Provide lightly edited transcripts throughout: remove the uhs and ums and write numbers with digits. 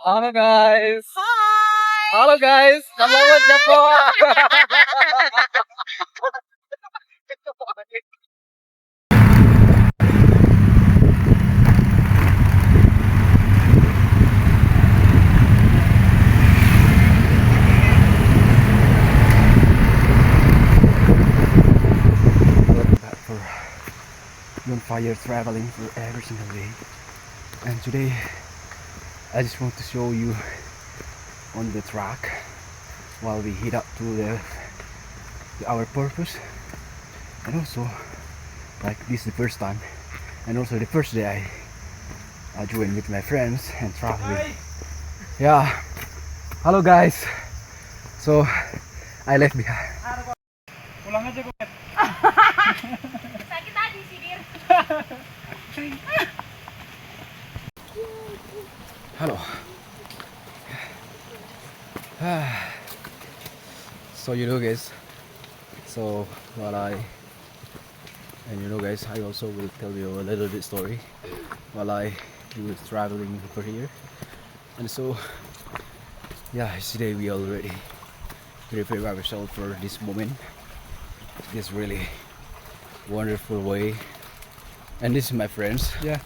Halo guys. Hi! Halo guys. Selamat po. Welcome back for Fire traveling for every single day. And today I just want to show you on the track while we head up to our purpose. And also, like, this is the first time and also the first day I joined with my friends and traveling. Yeah. Hello guys. So I left behind. Pulang aja gue. Sakit tadi sih, Dir. Hello. So guys, so while I guys, I also will tell you a little bit story while I was traveling over here. And so yeah, today we already prepare ourselves for this moment, this really wonderful way. And this is my friends. Yeah,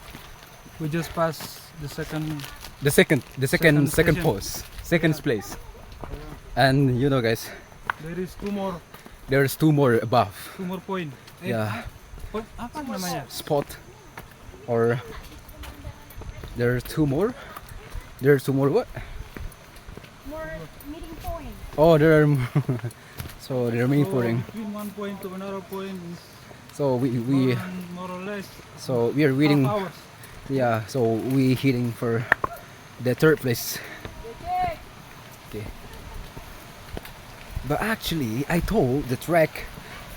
we just passed the second Second station. post, second place. And guys, There is there's two more above. two more point. Yeah, Apa namanya? spot, or there are two more. There's two more what? More meeting point. Oh, there are so there are main So, pouring. between one point to another point is So we more or less so we are reading. half hours. Yeah, so we heading for the third place. Okay. But actually, I thought the track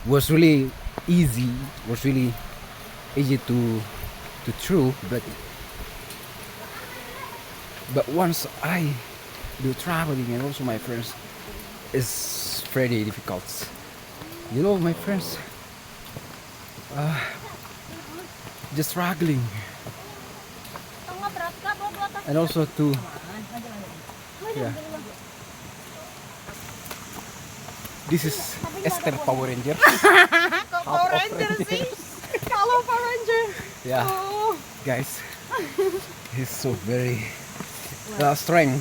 was really easy, to through, but once I do traveling and also my friends, it's pretty difficult. My friends, just struggling, Tengah berat kak, bawa atas. and also to yeah. This is Esther Power Ranger. Kok Power Ranger sih? Kalau Power Ranger. Yeah, Oh, guys, he's so very strong.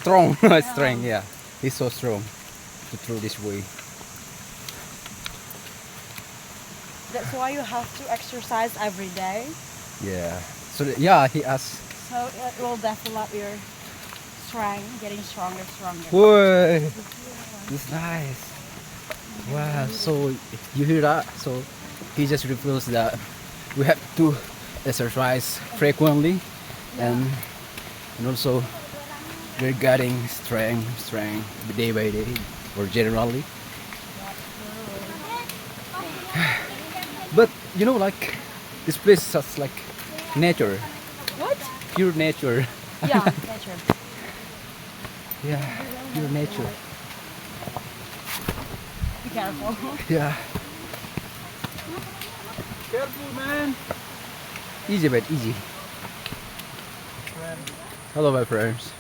strong. Strong. Yeah, he's so strong to throw this way. That's why you have to exercise every day. Yeah. So yeah, he asked. So it will develop your strength, getting stronger. Whoa, it's nice. Wow. So you hear that? So he just reveals that we have to exercise frequently, and also we're getting strength day by day or generally. But like this place is just like nature, What? pure nature. Yeah, nature. Yeah, pure nature. Be careful. Yeah, Careful, man. easy, but easy. Friend, Hello, my friends.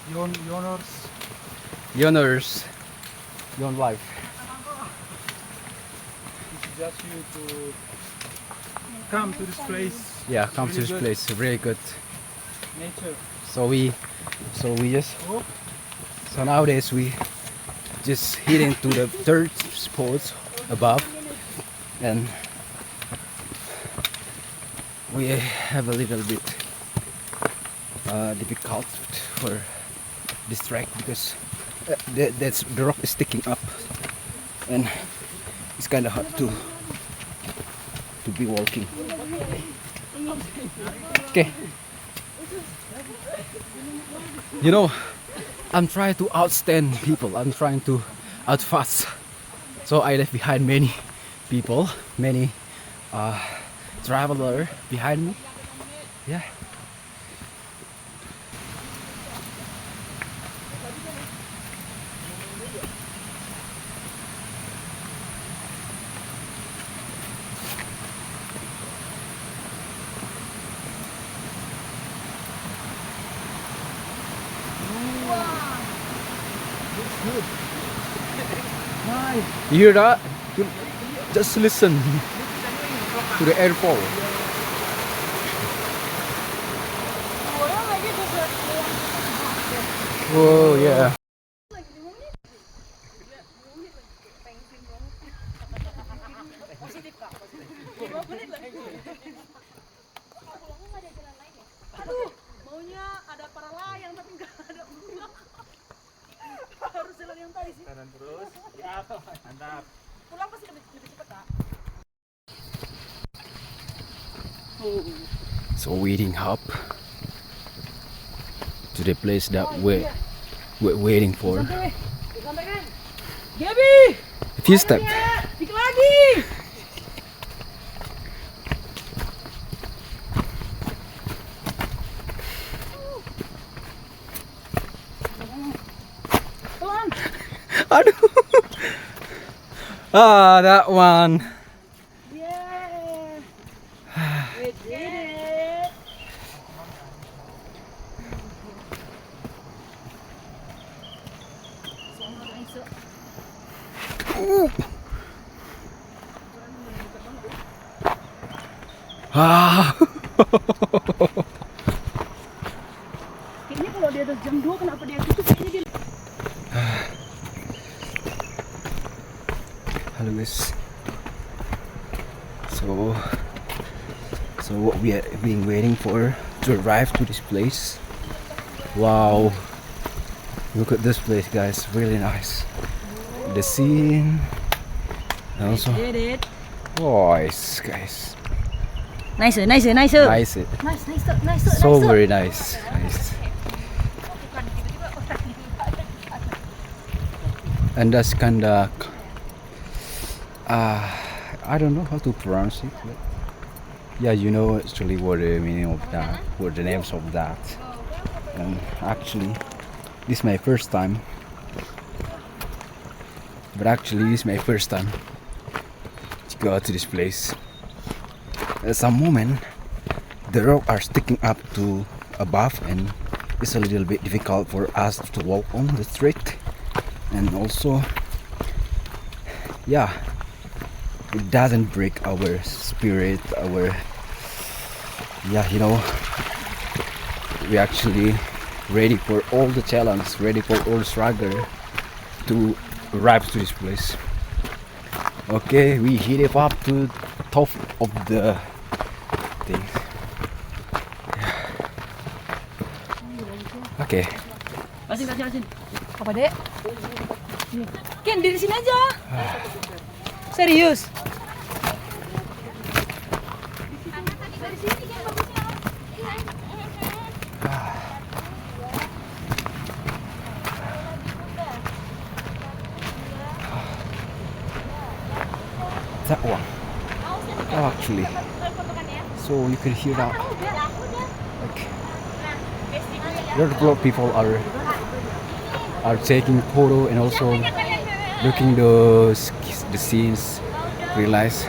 Yohners, Yohn life. this is just you to come to this place. Yeah, come to Really this good. place. Really good. Nature. So we just Oh, so nowadays we just heading to the third spot above, and we have a little bit difficult for this track because that's the rock is sticking up, and it's kind of hard to be walking. Okay. I'm trying to outstand people. I'm trying to outfast. So I left behind many people, many traveler behind me. Yeah. You hear that? Just listen to the airfall. Whoa, yeah. Aduh, maunya ada para layang tapi nggak ada pulang. Harus jalan yang tadi sih. Kanan terus. Ya, mantap. Pulang pasti lebih cepat, Kak. So waiting up to the place that we're waiting for. Sampai kan? Gabi! A few steps. Dikit lagi! Pelan! Aduh. Ah, that one. Yeah! We did it! Ah. Kayaknya kalau di atas jam 2 kenapa dia tutup? Kayaknya dia... Hello guys. So what we are being waiting for to arrive to this place. Wow. Look at this place, guys. Really nice. The scene. And also Did it! voice, guys. Nice. Nice it. Nice. So very nice. And that's kinda I don't know how to pronounce it, but yeah, you know actually what the meaning of that, what the names of that. And actually this is my first time. To go to this place. At some moment the rocks are sticking up to above and it's a little bit difficult for us to walk on the street. And also, yeah, it doesn't break our spirit, we actually ready for all the challenge, ready for all the struggle to arrive to this place. Okay, we hit it up to top of the thing. Okay. Asin. Apa, Dek? Ken, di sini aja. Serius? That one. Oh, actually. So you can hear that. Like, there are a lot of people are taking photo and also looking the scenes. Realize